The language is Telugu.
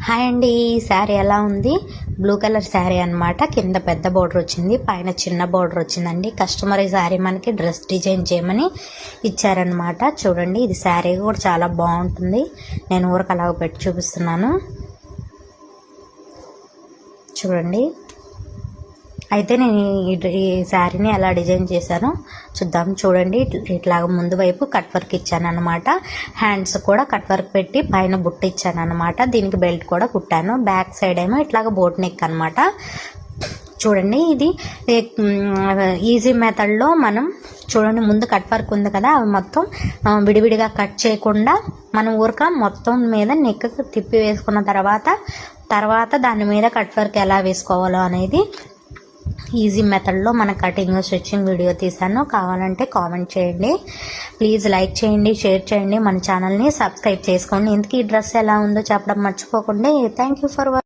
హాయ్ అండి, ఈ శారీ ఎలా ఉంది? బ్లూ కలర్ శారీ అనమాట. కింద పెద్ద బోర్డర్ వచ్చింది, పైన చిన్న బోర్డర్ వచ్చిందండి. కస్టమర్ ఈ శారీ మనకి డ్రెస్ డిజైన్ చేయమని ఇచ్చారనమాట. చూడండి, ఇది శారీ కూడా చాలా బాగుంటుంది. నేను ఊరికి అలాగ పెట్టి చూపిస్తున్నాను. చూడండి, అయితే నేను ఈ శారీని ఎలా డిజైన్ చేశానో చూద్దాం. చూడండి, ఇట్లాగ ముందు వైపు కట్ వర్క్ ఇచ్చాను అనమాట. హ్యాండ్స్ కూడా కట్ వర్క్ పెట్టి పైన బుట్ట ఇచ్చాను అనమాట. దీనికి బెల్ట్ కూడా కుట్టాను. బ్యాక్ సైడ్ ఏమో ఇట్లాగ బోట్ నెక్ అనమాట. చూడండి, ఇది ఈజీ మెథడ్లో మనం చూడండి, ముందు కట్ వర్క్ ఉంది కదా, అవి మొత్తం విడివిడిగా కట్ చేయకుండా మనం ఊరక మొత్తం మీద నెక్ తిప్పి వేసుకున్న తర్వాత దాని మీద కట్ వర్క్ ఎలా వేసుకోవాలో అనేది ఈజీ మెథడ్లో మన కటింగ్ స్టిచ్చింగ్ వీడియో తీసాను. కావాలంటే కామెంట్ చేయండి. ప్లీజ్ లైక్ చేయండి, షేర్ చేయండి, మన ఛానల్ని సబ్స్క్రైబ్ చేసుకోండి. ఇంతకీ ఈ డ్రెస్ ఎలా ఉందో చెప్పడం మర్చిపోకండి. Thank you for watching.